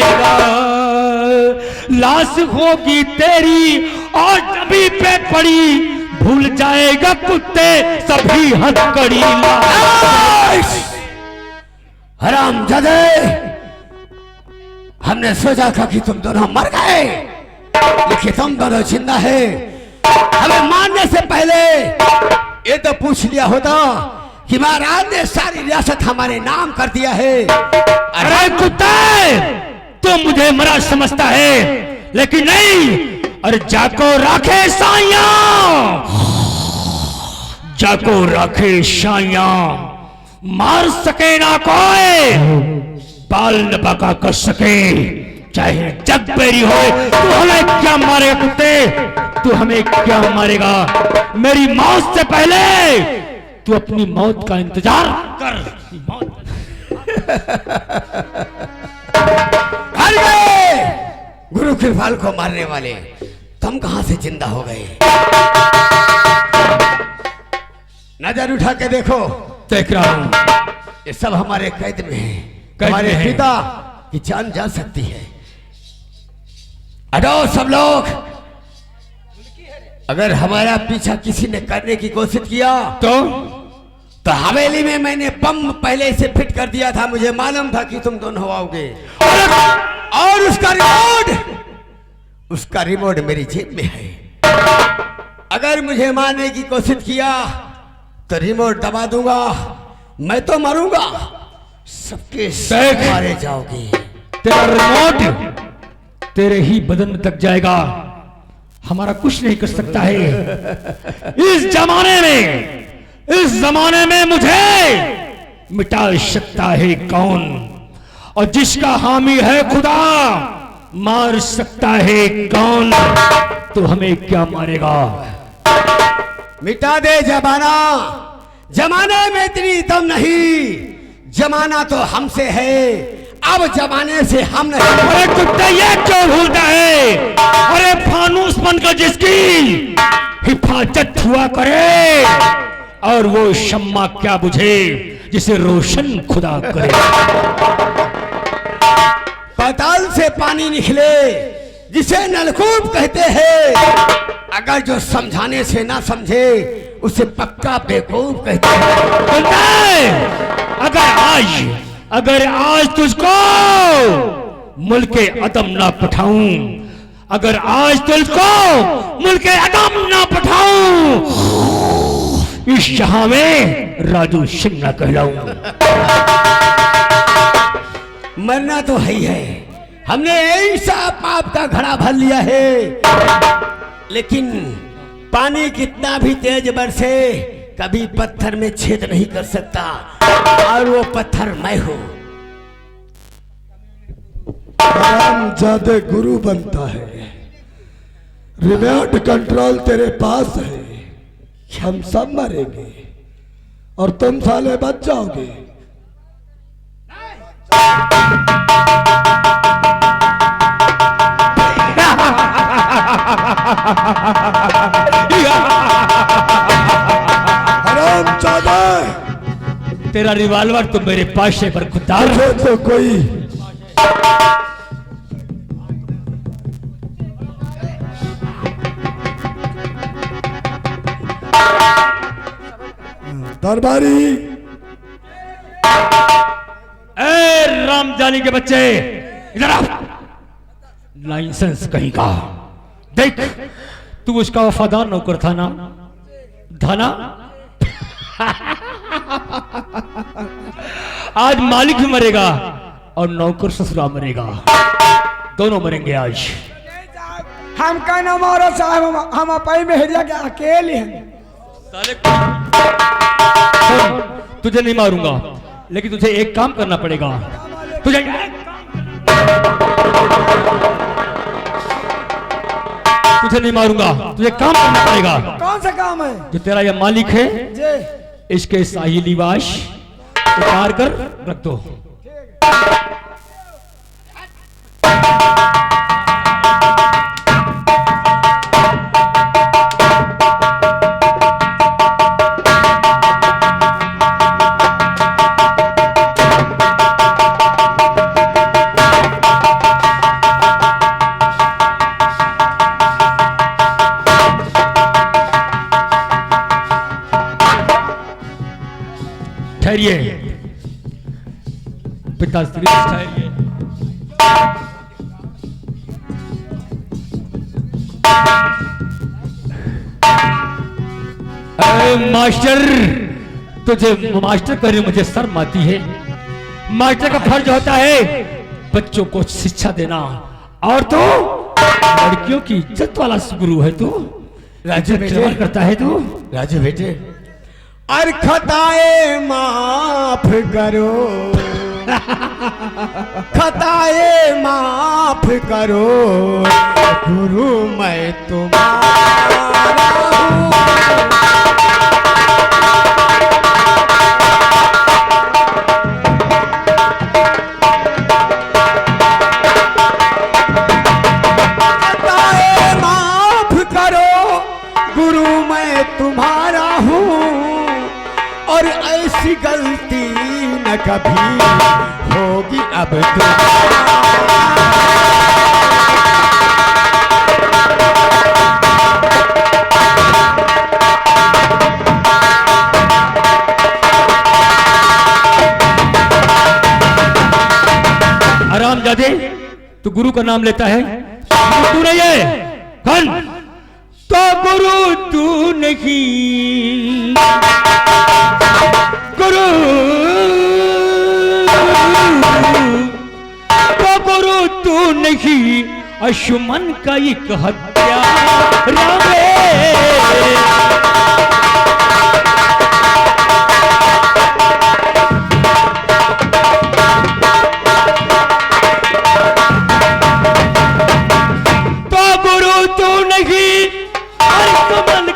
जाएगा। लाश होगी तेरी और जमी पे पड़ी, भूल जाएगा कुत्ते सभी हथकड़ी। हरामजादे, हमने सोचा था कि तुम दोनों मर गए, लेकिन तुम दोनों जिंदा है। हमें मारने से पहले ये तो पूछ लिया होता कि महाराज ने सारी रियासत हमारे नाम कर दिया है। अरे कुत्ते, तू मुझे मरा समझता है, लेकिन नहीं। अरे जाको राखे साइया, जाको राखे साइया, मार सके ना कोई, बाल न बाका कर सके, चाहे जग बेरी हो। तू हमें क्या मारेगा कुत्ते, तू हमें क्या मारेगा? मेरी मौत से पहले तू अपनी मौत का इंतजार कर। गुरु कृपाल को मारने वाले तुम कहां से जिंदा हो गए? नजर उठा के देखो। देख रहा हूं। ये सब हमारे कैद में है। हमारे पिता की जान जा सकती है। हटो सब लोग। अगर हमारा पीछा किसी ने करने की कोशिश किया तो हवेली में मैंने बम पहले से फिट कर दिया था। मुझे मालूम था कि तुम दोनों आओगे। और उसका रिमोट मेरी जेब में है। अगर मुझे मारने की कोशिश किया तो रिमोट दबा दूंगा, मैं तो मरूंगा, सबके मारे जाओगे। तेरा रिमोट तेरे ही बदन में तक जाएगा, हमारा कुछ नहीं कर सकता है। इस जमाने में मुझे मिटा सकता है कौन? और जिसका हामी है खुदा, मार सकता है कौन? तो हमें क्या मारेगा? मिटा दे जमाना। जमाने में इतनी दम नहीं। जमाना तो हमसे है, अब जमाने से हम नहीं। अरे कुत्ते, ये क्यों भूलता है? अरे फानूस बनकर जिसकी हिफाजत हुआ करे, और वो शम्मा क्या बुझे जिसे रोशन खुदा करे। पाताल से पानी निकले जिसे नलकूप कहते हैं। अगर जो समझाने से ना समझे उसे पक्का बेवकूफ कहते हैं। अगर आज तुझको मुल्क अदम ना पठाऊं, अगर आज तुझको मुल्क अदम ना पठाऊं, इस जहां में राजू सिंह ना कहलाऊं। मरना तो है ही है। हमने ऐसा पाप का घड़ा भर लिया है, लेकिन पानी कितना भी तेज बरसे कभी पत्थर में छेद नहीं कर सकता, और वो पत्थर मैं हूं। हरामजादे गुरु बनता है, रिमोट कंट्रोल तेरे पास है। हम सब मरेंगे और तुम साले बच जाओगे। हरामजादा, तेरा रिवॉल्वर तो मेरे पास है, पर खुदा तो कोई दरबारी। ए रामजानी के बच्चे, इधर आ। लाइसेंस कहीं का। देख, तू उसका वफादार नौकर था ना? आज मालिक भी मरेगा और नौकर ससुरा मरेगा, दोनों मरेंगे आज। हम का ना मारो साहब, हम अपाई में हिला के अकेले हैं। तुझे नहीं मारूंगा, लेकिन तुझे एक काम करना पड़ेगा। तुझे नहीं मारूंगा, तुझे काम करना पड़ेगा। कौन सा काम है? जो तेरा ये मालिक है, इसके शाही लिबास उतार कर रख दो। ठहरिए, पिताश्री ठहरिए। मास्टर, तुझे मास्टर करने मुझे शर्म आती है। मास्टर का फर्ज होता है बच्चों को शिक्षा देना, और तो लड़कियों की इज्जत वाला गुरु है तू। राजू बेटे करता है तू। राजू बेटे, और खताए माफ करो, खताए माफ करो, गुरु मैं तुम्हारा हूँ। खताए माफ करो, गुरु मैं तुम्हारा हूँ, और ऐसी गलती न कभी होगी अब तुम्हारा। हरामजादे, तू गुरु का नाम लेता है, तू नहीं है। कौन? तो गुरु तू नहीं, गुरु तो गुरु तू नहीं, अशुमन का एक हत्या रामे।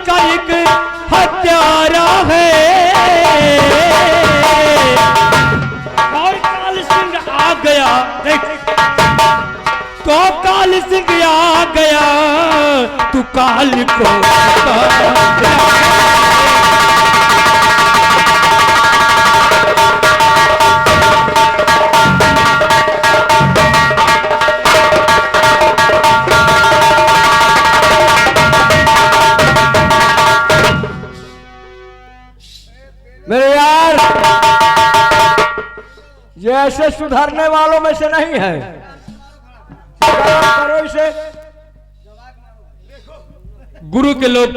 का एक हत्यारा है, और काल सिंह आ गया, तो काल सिंह आ गया, तू काल को मेरे यार, ये ऐसे सुधरने वालों में से नहीं है। करो इसे। गुरु के लोग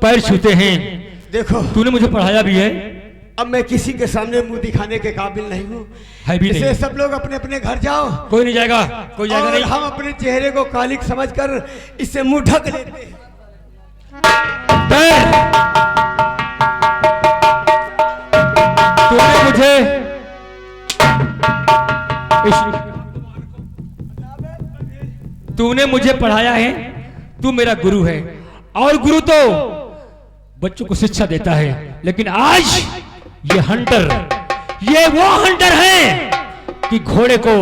पैर छूते हैं। देखो, तूने मुझे पढ़ाया भी है। अब मैं किसी के सामने मुंह दिखाने के काबिल नहीं हूँ। है भी नहीं। सब लोग अपने अपने घर जाओ। कोई नहीं जाएगा, कोई जाएगा नहीं। हम अपने चेहरे को कालिक समझकर इससे मुंह ढक लेते हैं। तूने मुझे तूने मुझे पढ़ाया है, तू मेरा गुरु है, और गुरु तो बच्चों को शिक्षा देता है। लेकिन आज ये हंटर, ये वो हंटर है कि घोड़े को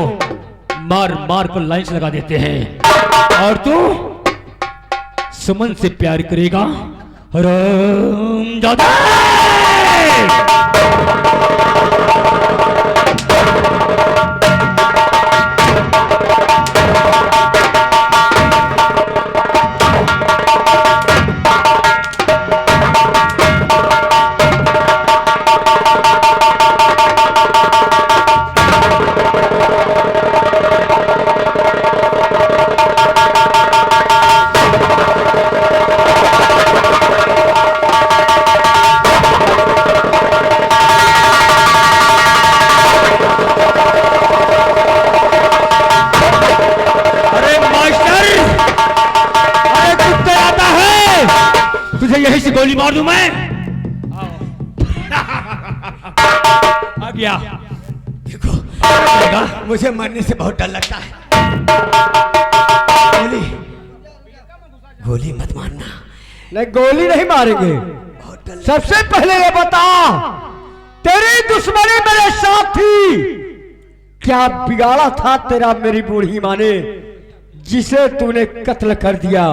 मार मार कर लाइंस लगा देते हैं। और तू सुमन से प्यार करेगा। हरामजादा! यही से गोली मार दूं मैं। आ गया। देखो, मुझे मरने से बहुत डर लगता है। गोली गोली मत मारना। नहीं, गोली नहीं मारेंगे। सबसे पहले ये बता, तेरी दुश्मनी मेरे साथ थी, क्या बिगाड़ा था तेरा मेरी बूढ़ी माँ ने, जिसे तूने कत्ल कर दिया?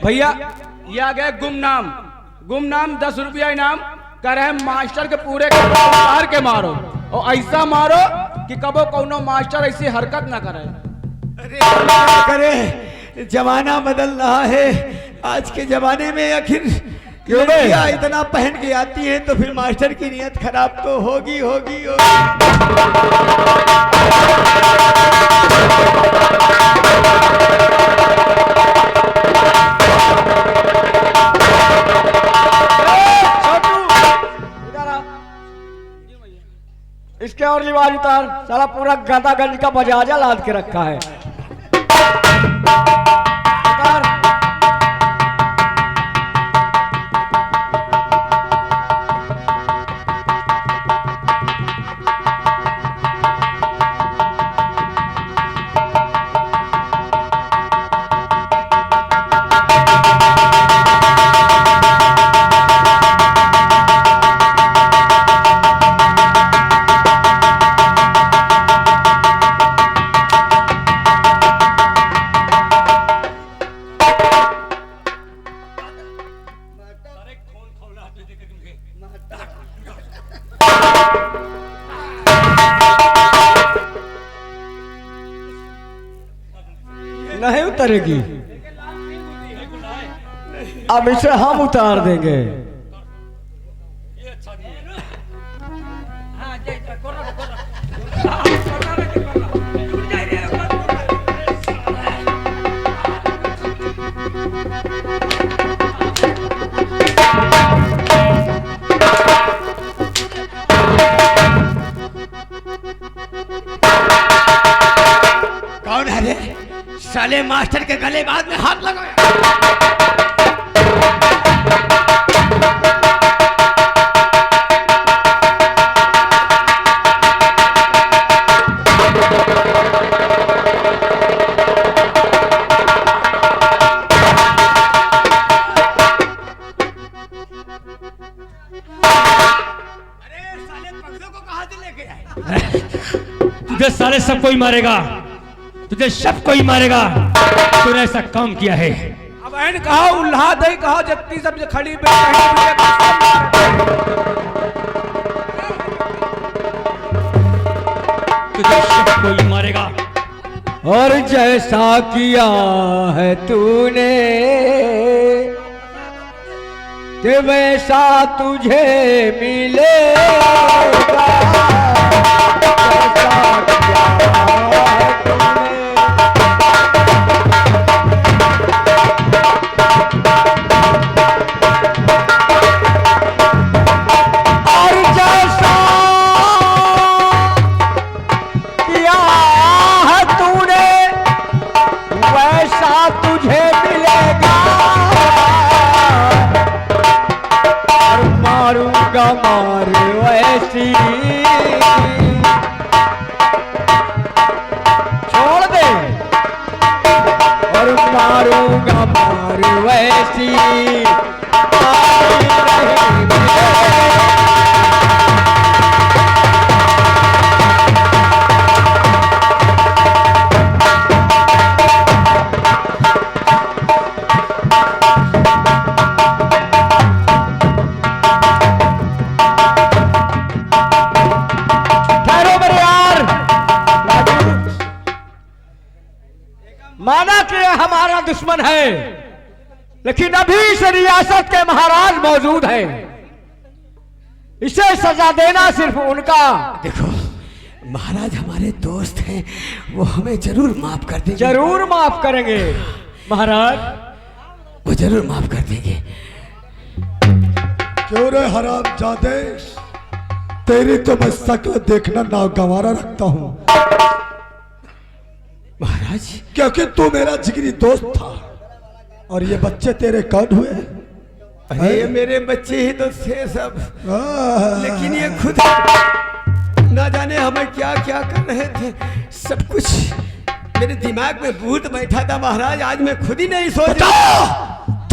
भैया, ये आ गया गुमनाम 10 रुपया इनाम। कह रहे हैं मास्टर के पूरे उतार के मारो, और ऐसा मारो कि कबो कोनो मास्टर ऐसी हरकत ना करे। अरे क्या करे, जमाना बदल रहा है। आज के जमाने में आखिर क्यों बे? लड़कियां इतना पहन के आती हैं तो फिर मास्टर की नियत खराब तो होगी होगी होगी। इसके और लिबास उतार, साला पूरा गदागंज का बजाजा लाद के रखा है। उतार। नहीं उतरेगी, अब इसे हम उतार देंगे। कौन है रे? साले मास्टर के गले बाद में हाथ लगाया। अरे साले पगलों को कहां से लेके आए? तुझे साले सब कोई मारेगा, तुझे सब कोई मारेगा। तूने ऐसा काम किया है। अब ऐन कहो उल्हा दई कहो जत्ती सब जे खड़ी बे तुझे सब कोई मारेगा। और जैसा किया है तूने कि वैसा तुझे मिलेगा। जैसा किया है तूने। और जैसा किया है तूने वैसा तुझे मिलेगा। और मारूंगा मार वैसी, छोड़ दे। और मारूंगा मार वैसी आई नहीं मिलेगी। ठहरो मेरे यार। माना कि यह हमारा दुश्मन है, लेकिन अभी इस रियासत के महाराज मौजूद हैं। इसे सजा देना सिर्फ उनका। देखो महाराज हमारे दोस्त हैं, वो हमें जरूर माफ कर देंगे। जरूर माफ करेंगे महाराज, वो जरूर माफ कर देंगे। क्यों रे हरामजादे, तेरी तो मैं शक्ल देखना नागवारा रखता हूँ। महाराज क्योंकि तू मेरा जिगरी दोस्त था और ये बच्चे तेरे कौन हुए? अरे ये मेरे बच्चे ही तो थे सब, लेकिन ये खुद ना जाने हमें क्या क्या कर रहे थे। सब कुछ मेरे दिमाग में भूत बैठा था महाराज, आज मैं खुद ही नहीं सोच रहा।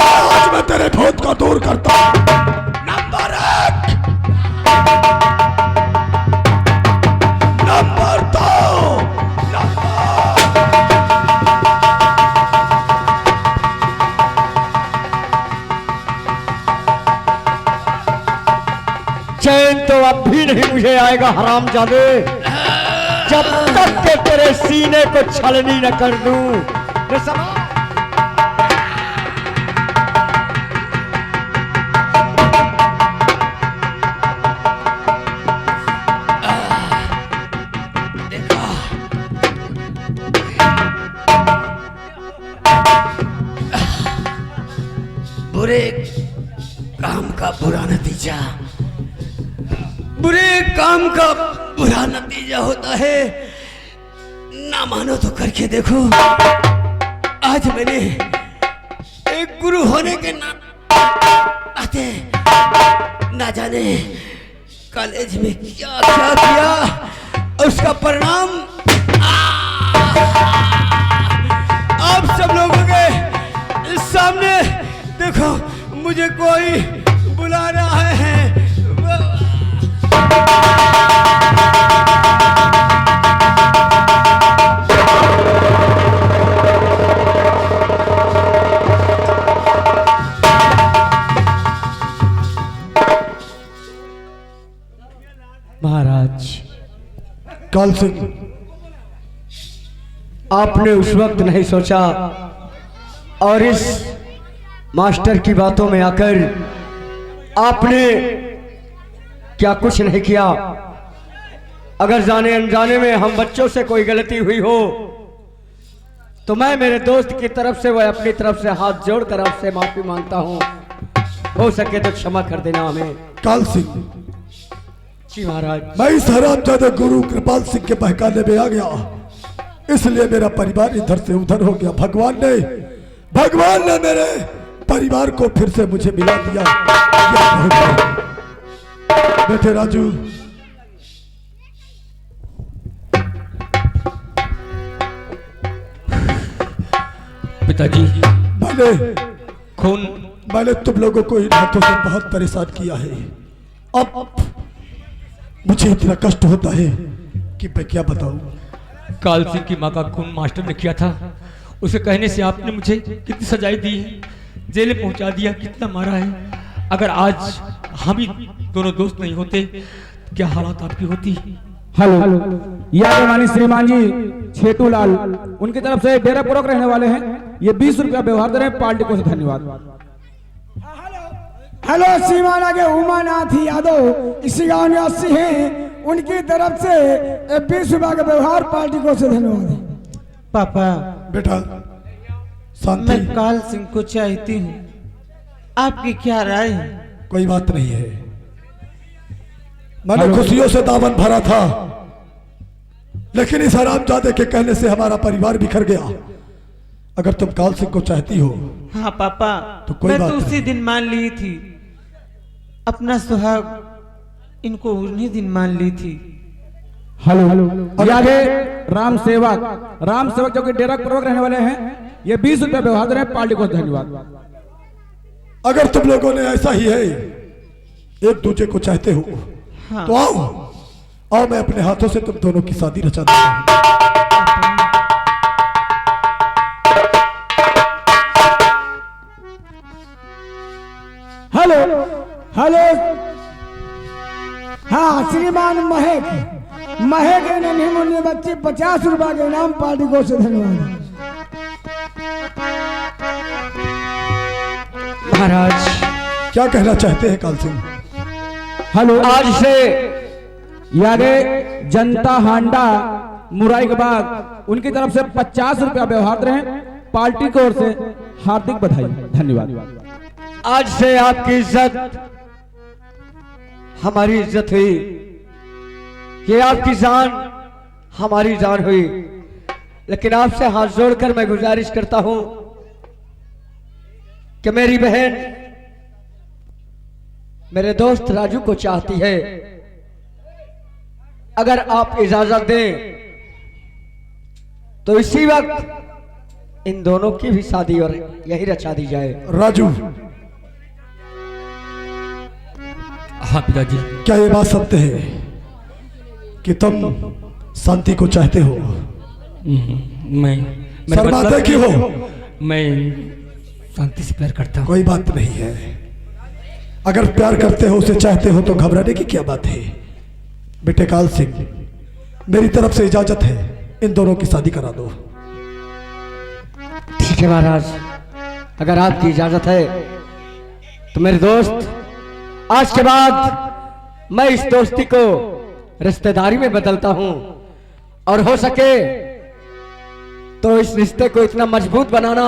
आज मैं तेरे भूत को दूर करता हूँ। नंबर 1, नंबर 2, चैन तो अब भी नहीं मुझे आएगा हरामजादे, जब तक के तेरे सीने को छलनी न कर दूं। काम का बुरा नतीजा, बुरे काम का बुरा नतीजा होता है। ना मानो तो करके देखो। आज मैंने एक गुरु होने के नाते ना जाने कॉलेज में क्या क्या किया, उसका परिणाम आप सब लोगों के सामने देखो। मुझे कोई बुला रहा है। महाराज, काल सिंह, आपने उस वक्त नहीं सोचा और इस मास्टर की बातों में आकर आपने क्या कुछ नहीं किया। अगर जाने अनजाने में हम बच्चों से कोई गलती हुई हो तो मैं मेरे दोस्त की तरफ से वह अपनी तरफ से हाथ जोड़कर आपसे माफी मांगता हूं। हो सके तो क्षमा कर देना हमें। काल सिंह, जी महाराज। मैं इस हरामजादा गुरु कृपाल सिंह के बहकाने में आ गया, इसलिए मेरा परिवार इधर से उधर हो गया। भगवान ने मेरे परिवार को फिर से मुझे मिला दिया। बेटे राजू, पिताजी, मैंने तुम लोगों को इन हाथों से बहुत परेशान किया है। अब मुझे इतना कष्ट होता है कि मैं क्या बताऊं। काल सिंह की माँ का खून मास्टर ने किया था। उसे कहने से आपने मुझे कितनी सजाएं दी है, जेल में पहुंचा दिया, कितना मारा है। अगर आज हम ही दोनों दोस्त नहीं होते क्या हालात आपकी होती। हेलो, यादवानी श्रीमान जी छेटू लाल, उनकी तरफ से डेरा पूर्वक रहने वाले हैं। ये 20 रुपया व्यवहार दे रहे हैं, पार्टी को धन्यवाद। हेलो, श्रीमान आगे उमानाथ यादव इसी गांव निवासी हैं, उनकी तरफ से 20 रुपया का व्यवहार पार्टी को से धन्यवाद है। पापा, बेटा शांति, मैं काल सिंह को चाहती हूँ, आपकी क्या राय है? कोई बात नहीं है। मैंने खुशियों से दामन भरा था, लेकिन इस हरामजादे के कहने से हमारा परिवार बिखर गया। अगर तुम काल सिंह को चाहती हो। हाँ पापा, तो कोई मैं बात तो उसी नहीं। दिन मान ली थी अपना सुहाग, इनको उन्हीं दिन मान ली थी। हेलो, ये आगे राम सेवक जो कि डेरा पूर्वक रहने वाले हैं, ये 20 रुपया व्यवहार दे रहे हैं, पार्टी को धन्यवाद। अगर तुम लोगों ने ऐसा ही है, एक दूसरे को चाहते हो, हाँ। तो आओ मैं अपने हाथों से तुम दोनों की शादी रचा देता हूं। हेलो, हाँ श्रीमान महक ने मुन्ने बच्चे 50 रुपया के इनाम, पार्टी को से धन्यवाद। महाराज, क्या कहना चाहते हैं काल सिंह? हेलो, आज से यागे जनता हांडा मुराई के बाद उनकी तरफ से 50 रुपया व्यवहार दे रहे हैं, पार्टी की ओर से हार्दिक बधाई, धन्यवाद। आज से आपकी इज्जत हमारी इज्जत हुई, ये आपकी जान हमारी जान हुई। लेकिन आपसे हाथ जोड़कर मैं गुजारिश करता हूं कि मेरी बहन मेरे दोस्त राजू को चाहती है। अगर आप इजाजत दें तो इसी वक्त इन दोनों की भी शादी और यही रचा दी जाए। राजू, हाँ पिताजी। क्या ये बात सत्य है कि तुम शांति को चाहते हो? मैं शर्माते क्यों हो? मैं शांति से प्यार करता हूँ। कोई बात नहीं है। अगर प्यार करते हो, उसे चाहते हो, तो घबराने की क्या बात है? बेटे काल सिंह, मेरी तरफ से इजाजत है, इन दोनों की शादी करा दो। ठीक है महाराज, अगर आपकी इजाजत है तो मेरे दोस्त, आज के बाद मैं इस दोस्ती को रिश्तेदारी में बदलता हूं, और हो सके तो इस रिश्ते को इतना मजबूत बनाना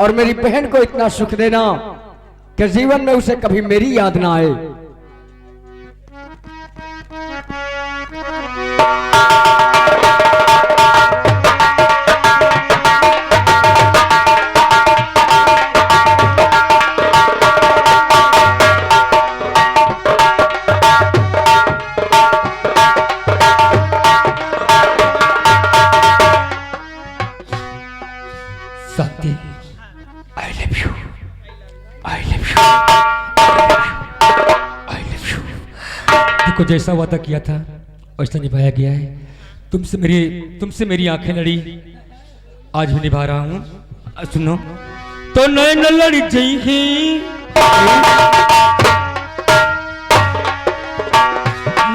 और मेरी बहन को इतना सुख देना कि जीवन में उसे कभी मेरी याद ना आए। शक्ति, I love you, I love you, I love you। देखो जैसा वादा किया था वैसा निभाया गया है। तुमसे मेरी आंखें लड़ी, आज भी निभा रहा हूँ। सुनो तो नैन लड़ी जई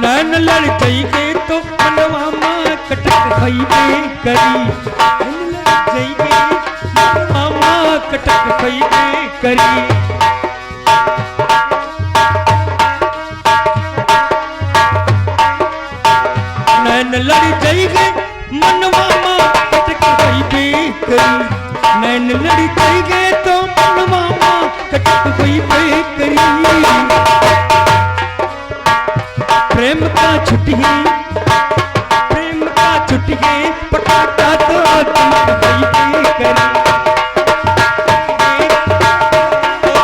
नैन लड़ जई के तो मनवा मां कटक भई करी जई के मामा कटक भई करी। नैन लड़ी जई गे मनवा मां कटक भई करी। नैन लड़ी जई गे तो मनवा मां कटक भई करी। प्रेम का छुट्टी पटाखा तो चमक भई करी।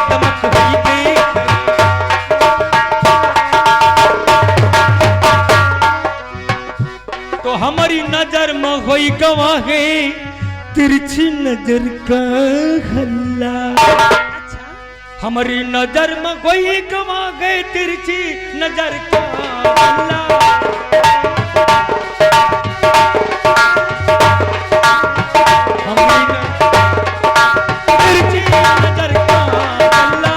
चमक भई करी। तो हमारी नजर में होई गवाहे तिरछी नजर का हल्ला। हमारी नजर में कोई गवा गए तिरछी नजर का हल्ला। तिरछी नजर का हल्ला।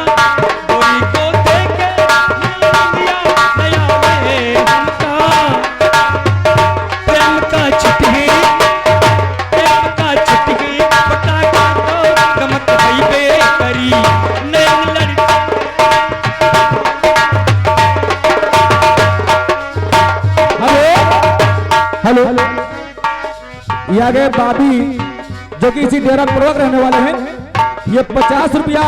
गोरी को देखे नया में हमका प्रेम का छुटकी पटाखा तो चमक भई करी। हेलो, ये आगे बाबी जो कि इसी डेरा पूर्वक रहने वाले हैं। ये 50 रुपया